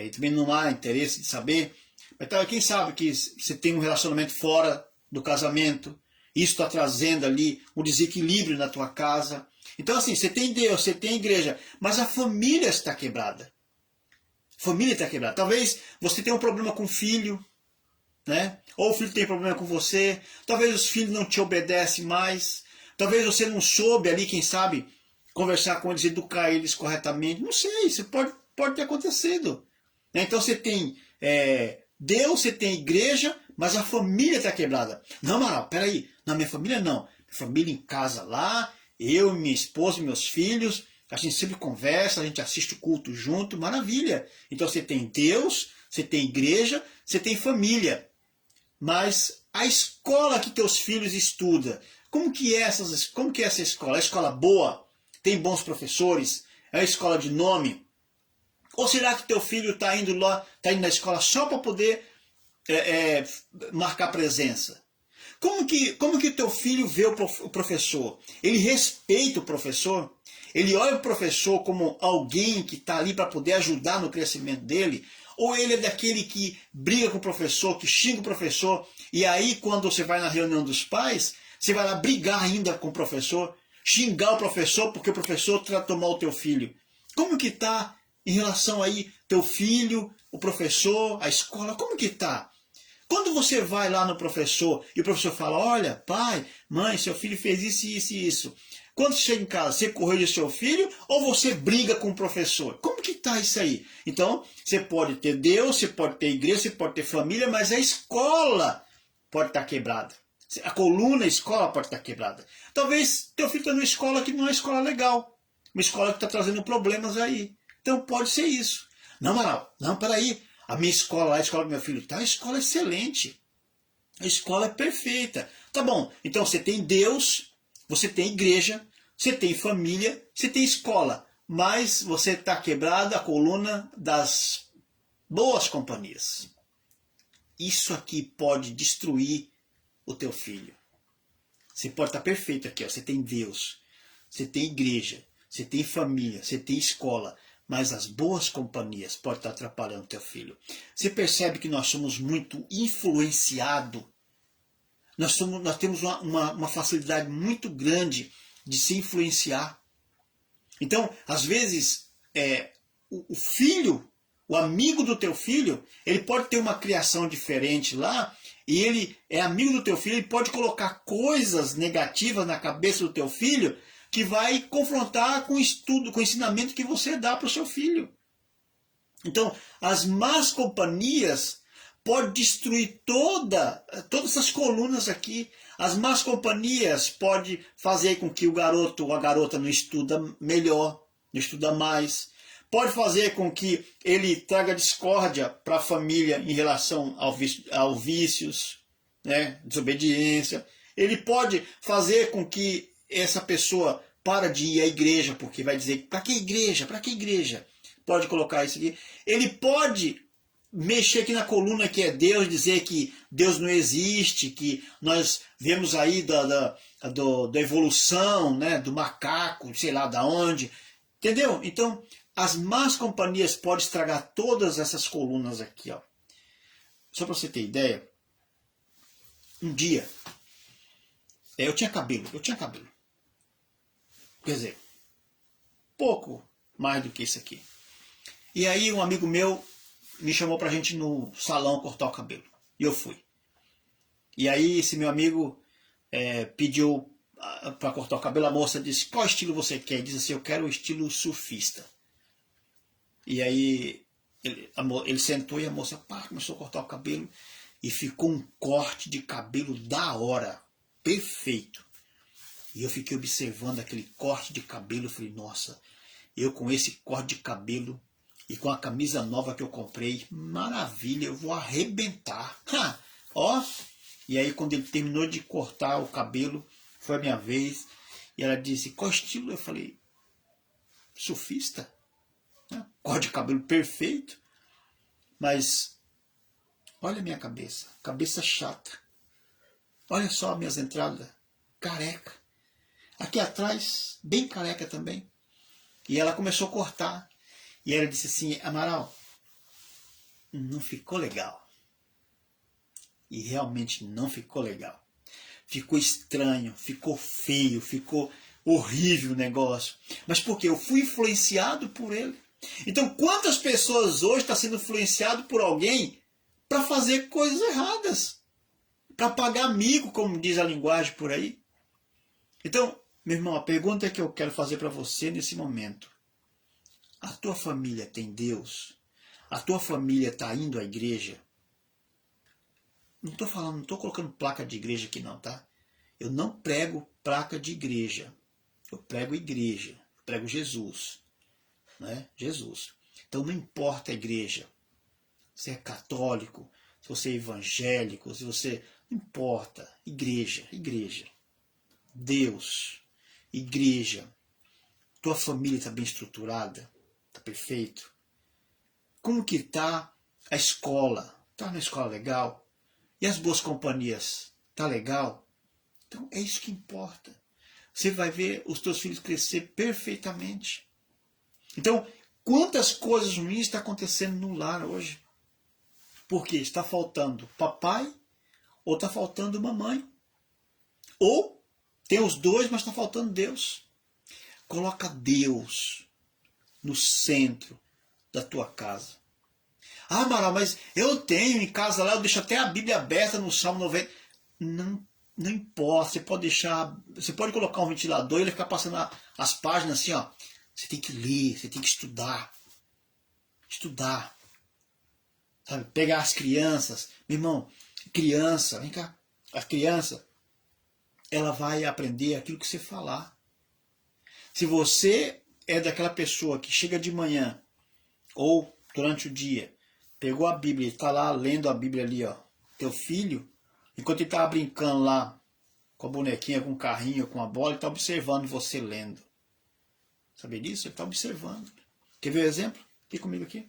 Speaker 1: e também não há interesse de saber. Mas quem sabe que você tem um relacionamento fora do casamento, isso está trazendo ali um desequilíbrio na tua casa. Então assim, você tem Deus, você tem a igreja, mas a família está quebrada. A família está quebrada. Talvez você tenha um problema com o filho, né? Ou o filho tem problema com você, talvez os filhos não te obedecem mais, talvez você não soube ali, quem sabe, conversar com eles, educar eles corretamente, não sei, isso pode ter acontecido. Então você tem Deus, você tem igreja, mas a família está quebrada. Não, Amaral, peraí, na minha família não, minha família em casa lá, eu, minha esposa, meus filhos, a gente sempre conversa, a gente assiste o culto junto, maravilha. Então você tem Deus, você tem igreja, você tem família. Mas a escola que teus filhos estudam, como que é essa escola? É uma escola boa? Tem bons professores? É uma escola de nome? Ou será que teu filho está indo na escola só para poder marcar presença? Como que teu filho vê o professor? Ele respeita o professor? Ele olha o professor como alguém que está ali para poder ajudar no crescimento dele? Ou ele é daquele que briga com o professor, que xinga o professor, e aí quando você vai na reunião dos pais, você vai lá brigar ainda com o professor, xingar o professor porque o professor tratou mal o teu filho? Como que está em relação aí teu filho, o professor, a escola? Como que está? Quando você vai lá no professor e o professor fala, olha, pai, mãe, seu filho fez isso, isso e isso. Quando você chega em casa, você corrige seu filho ou você briga com o professor? Como que está isso aí? Então, você pode ter Deus, você pode ter igreja, você pode ter família, mas a escola pode estar quebrada. A coluna, a escola pode estar quebrada. Talvez teu filho está numa escola que não é uma escola legal. Uma escola que está trazendo problemas aí. Então pode ser isso. Não, Amaral, não, peraí. A minha escola, a escola do meu filho está, a escola é excelente. A escola é perfeita. Tá bom, então você tem Deus, você tem igreja, você tem família, você tem escola. Mas você está quebrado a coluna das boas companhias. Isso aqui pode destruir o teu filho. Você pode estar perfeito aqui, ó. Você tem Deus, você tem igreja, você tem família, você tem escola. Mas as boas companhias podem estar atrapalhando o teu filho. Você percebe que nós somos muito influenciados. Nós temos uma facilidade muito grande de se influenciar. Então, às vezes, o filho, o amigo do teu filho, ele pode ter uma criação diferente lá, e ele é amigo do teu filho, ele pode colocar coisas negativas na cabeça do teu filho, que vai confrontar com o estudo, com o ensinamento que você dá para o seu filho. Então, as más companhias podem destruir todas essas colunas aqui. As más companhias podem fazer com que o garoto ou a garota não estuda melhor, não estuda mais. Pode fazer com que ele traga discórdia para a família em relação aos vícios, né, desobediência. Ele pode fazer com que essa pessoa para de ir à igreja, porque vai dizer, para que igreja? Para que igreja? Pode colocar isso aqui. Ele pode mexer aqui na coluna que é Deus, dizer que Deus não existe, que nós vemos aí da evolução, né, do macaco, sei lá da onde. Entendeu? Então, as más companhias podem estragar todas essas colunas aqui, ó. Só para você ter ideia, um dia, eu tinha cabelo. Quer dizer, pouco mais do que isso aqui. E aí um amigo meu me chamou pra gente ir no salão cortar o cabelo. E eu fui. E aí esse meu amigo pediu para cortar o cabelo. A moça disse, qual estilo você quer? Ele disse assim, eu quero o estilo surfista. E aí ele sentou e a moça começou a cortar o cabelo. E ficou um corte de cabelo da hora. Perfeito. E eu fiquei observando aquele corte de cabelo. Eu falei, nossa, eu com esse corte de cabelo e com a camisa nova que eu comprei, maravilha, eu vou arrebentar. Ó. E aí quando ele terminou de cortar o cabelo, foi a minha vez. E ela disse, qual estilo? Eu falei, surfista. Corte de cabelo perfeito. Mas olha a minha cabeça chata. Olha só as minhas entradas, careca. Aqui atrás, bem careca também. E ela começou a cortar. E ela disse assim, Amaral, não ficou legal. E realmente não ficou legal. Ficou estranho, ficou feio, ficou horrível o negócio. Mas por quê? Eu fui influenciado por ele. Então, quantas pessoas hoje estão sendo influenciadas por alguém para fazer coisas erradas? Para pagar amigo, como diz a linguagem por aí? Então, meu irmão, a pergunta que eu quero fazer para você nesse momento. A tua família tem Deus? A tua família está indo à igreja? Não estou falando, não estou colocando placa de igreja aqui não, tá? Eu não prego placa de igreja. Eu prego igreja. Eu prego Jesus. Né? Jesus. Então não importa a igreja. Se é católico, se você é evangélico, se você... Não importa. Igreja, igreja. Deus. Igreja. Tua família está bem estruturada? Está perfeito? Como que está a escola? Está na escola legal? E as boas companhias? Está legal? Então é isso que importa. Você vai ver os teus filhos crescer perfeitamente. Então, quantas coisas ruins estão acontecendo no lar hoje? Porque está faltando papai ou está faltando mamãe. Ou tem os dois, mas está faltando Deus. Coloca Deus no centro da tua casa. Ah, Amaral, mas eu tenho em casa lá, eu deixo até a Bíblia aberta no Salmo 90. Não importa, você pode deixar, você pode colocar um ventilador e ele ficar passando as páginas assim, ó. Você tem que ler, você tem que estudar. Estudar. Sabe? Pegar as crianças. Meu irmão, criança, vem cá. A criança, ela vai aprender aquilo que você falar. Se você é daquela pessoa que chega de manhã ou durante o dia, pegou a Bíblia e está lá lendo a Bíblia ali, ó. Teu filho, enquanto ele estava brincando lá com a bonequinha, com o carrinho, com a bola, ele está observando você lendo. Sabia disso? Ele está observando. Quer ver o exemplo? Aqui comigo aqui.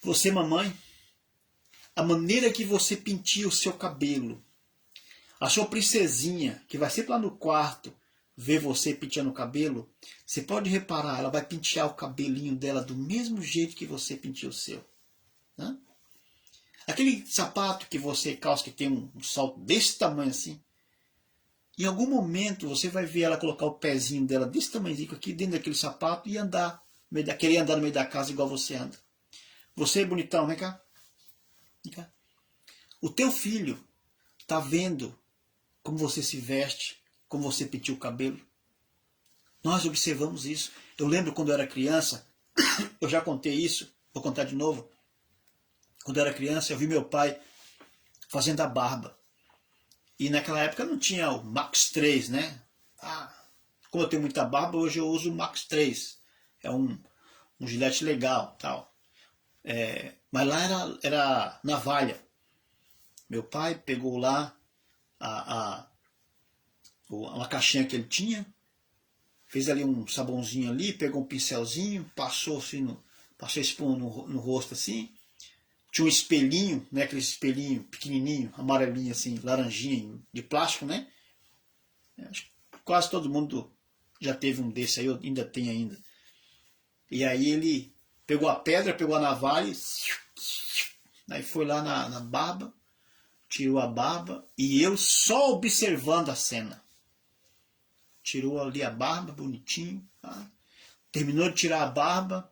Speaker 1: Você, mamãe, a maneira que você penteia o seu cabelo, a sua princesinha, que vai sempre lá no quarto ver você penteando o cabelo, você pode reparar, ela vai pentear o cabelinho dela do mesmo jeito que você penteia o seu. Né? Aquele sapato que você calça, que tem um salto desse tamanho assim, em algum momento você vai ver ela colocar o pezinho dela desse tamanhozinho aqui dentro daquele sapato e andar, querer andar no meio da casa igual você anda. Você, bonitão, vem cá. Vem cá. O teu filho está vendo como você se veste, como você penteia o cabelo. Nós observamos isso. Eu lembro quando eu era criança, eu já contei isso, vou contar de novo. Quando eu era criança, eu vi meu pai fazendo a barba. E naquela época não tinha o Max 3, né? Como eu tenho muita barba, hoje eu uso o Max 3. É um gilete legal, tal. Mas lá era navalha. Meu pai pegou lá uma caixinha que ele tinha, fez ali um sabãozinho ali, pegou um pincelzinho, passou assim, passou espuma no rosto assim. Tinha um espelhinho, né, aquele espelhinho pequenininho, amarelinho assim, laranjinha, de plástico, né? Acho que quase todo mundo já teve um desse aí, eu ainda tenho ainda. E aí ele pegou a pedra, pegou a navalha, aí foi lá na barba, tirou a barba, e eu só observando a cena. Tirou ali a barba, bonitinho. Tá? Terminou de tirar a barba,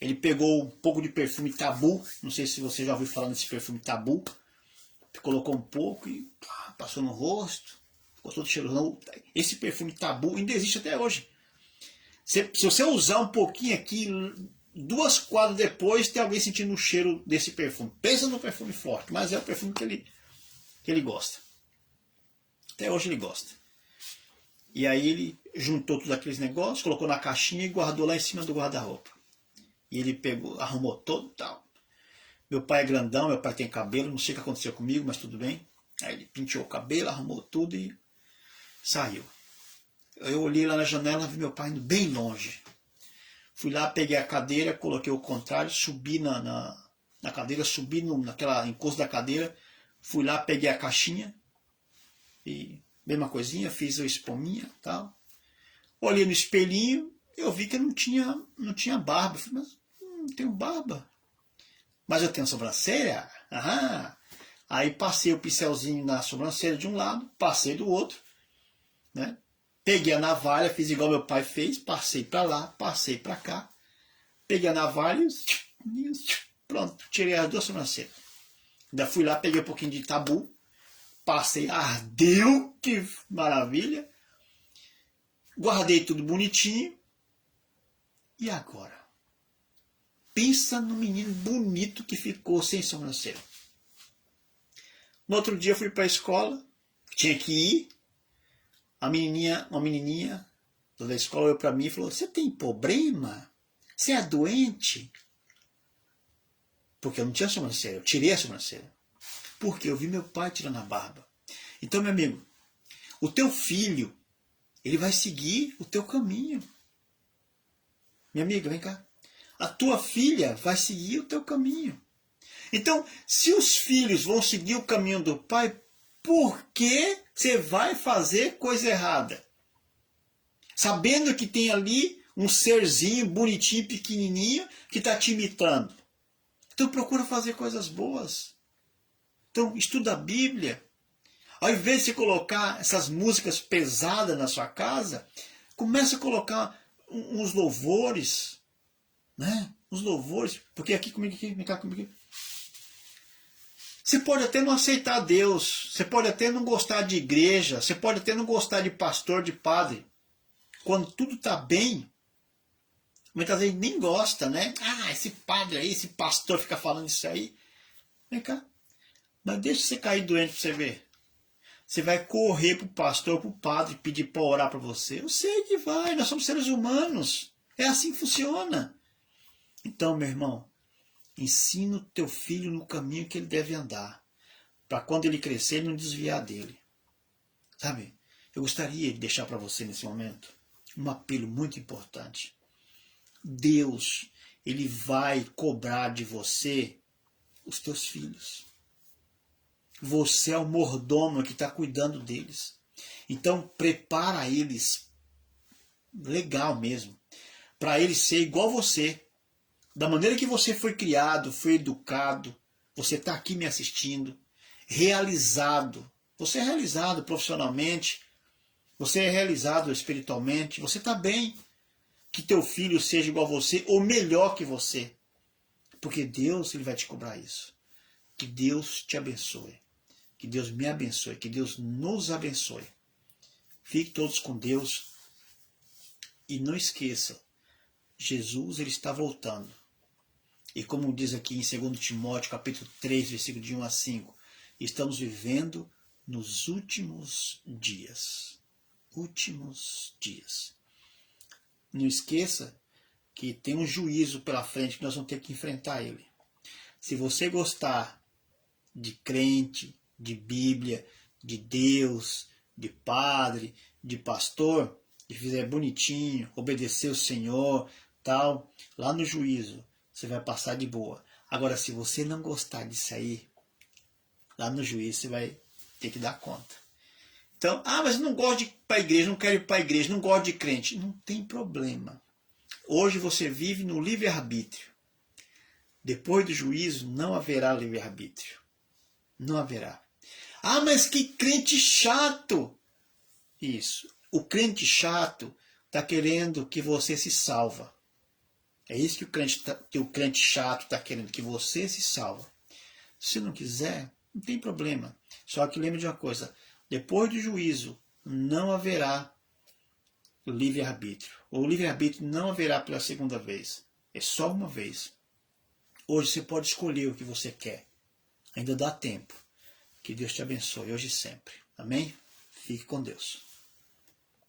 Speaker 1: ele pegou um pouco de perfume Tabu, não sei se você já ouviu falar desse perfume Tabu, colocou um pouco e passou no rosto, gostou do cheiro. Esse perfume Tabu ainda existe até hoje. Se você usar um pouquinho aqui, 2 quadras depois, tem alguém sentindo o cheiro desse perfume. Pensa no perfume forte, mas é o perfume que ele gosta. Até hoje ele gosta. E aí ele juntou todos aqueles negócios, colocou na caixinha e guardou lá em cima do guarda-roupa. E ele pegou, arrumou todo e tal. Meu pai é grandão, meu pai tem cabelo, não sei o que aconteceu comigo, mas tudo bem. Aí ele penteou o cabelo, arrumou tudo e saiu. Eu olhei lá na janela, vi meu pai indo bem longe. Fui lá, peguei a cadeira, coloquei o contrário, subi na cadeira, subi naquela encosto da cadeira, fui lá, peguei a caixinha e mesma coisinha, fiz a espuminha e tal. Olhei no espelhinho, eu vi que eu não tinha barba. Falei, mas não tenho barba. Mas eu tenho sobrancelha? Aham. Aí passei o pincelzinho na sobrancelha de um lado, passei do outro, né? Peguei a navalha, fiz igual meu pai fez, passei para lá, passei para cá. Peguei a navalha e pronto, tirei as duas sobrancelhas. Ainda fui lá, peguei um pouquinho de tabu, passei, ardeu, que maravilha. Guardei tudo bonitinho. E agora? Pensa no menino bonito que ficou sem sobrancelha. No outro dia eu fui para a escola, tinha que ir. Uma menininha da escola olhou para mim e falou: "Você tem problema? Você é doente?" Porque eu não tinha sobrancelha, eu tirei a sobrancelha. Porque eu vi meu pai tirando a barba. Então, meu amigo, o teu filho, ele vai seguir o teu caminho. Minha amiga, vem cá. A tua filha vai seguir o teu caminho. Então, se os filhos vão seguir o caminho do pai, por que você vai fazer coisa errada? Sabendo que tem ali um serzinho bonitinho, pequenininho, que está te imitando. Então procura fazer coisas boas. Então estuda a Bíblia. Ao invés de você colocar essas músicas pesadas na sua casa, começa a colocar uns louvores, né? Uns louvores, porque aqui comigo, vem cá comigo. Você pode até não aceitar Deus, você pode até não gostar de igreja, você pode até não gostar de pastor, de padre. Quando tudo está bem, muitas vezes nem gosta, né? Esse padre aí, esse pastor fica falando isso aí. Vem cá. Mas deixa você cair doente para você ver. Você vai correr para o pastor, para o padre, pedir para orar para você. Eu sei que vai, nós somos seres humanos. É assim que funciona. Então, meu irmão, ensina o teu filho no caminho que ele deve andar. Para quando ele crescer, ele não desviar dele. Sabe? Eu gostaria de deixar para você nesse momento um apelo muito importante. Deus, ele vai cobrar de você os teus filhos. Você é o mordomo que está cuidando deles. Então prepara eles, legal mesmo, para eles ser igual você. Da maneira que você foi criado, foi educado, você está aqui me assistindo, realizado. Você é realizado profissionalmente, você é realizado espiritualmente, você está bem. Que teu filho seja igual a você ou melhor que você. Porque Deus, ele vai te cobrar isso. Que Deus te abençoe. Que Deus me abençoe. Que Deus nos abençoe. Fique todos com Deus. E não esqueça, Jesus, ele está voltando. E como diz aqui em 2 Timóteo, capítulo 3, versículo de 1 a 5, estamos vivendo nos últimos dias. Últimos dias. Não esqueça que tem um juízo pela frente que nós vamos ter que enfrentar ele. Se você gostar de crente, de Bíblia, de Deus, de padre, de pastor, e fizer bonitinho, obedecer o Senhor, tal, lá no juízo você vai passar de boa. Agora, se você não gostar disso aí, lá no juízo você vai ter que dar conta. Então, mas eu não gosto de ir para a igreja, não quero ir para a igreja, não gosto de crente. Não tem problema. Hoje você vive no livre-arbítrio. Depois do juízo não haverá livre-arbítrio. Não haverá. Mas que crente chato! Isso. O crente chato está querendo que você se salva. É isso que o crente chato está querendo, que você se salva. Se não quiser, não tem problema. Só que lembre de uma coisa. Depois do juízo não haverá livre-arbítrio. O livre-arbítrio não haverá pela segunda vez. É só uma vez. Hoje você pode escolher o que você quer. Ainda dá tempo. Que Deus te abençoe hoje e sempre. Amém? Fique com Deus.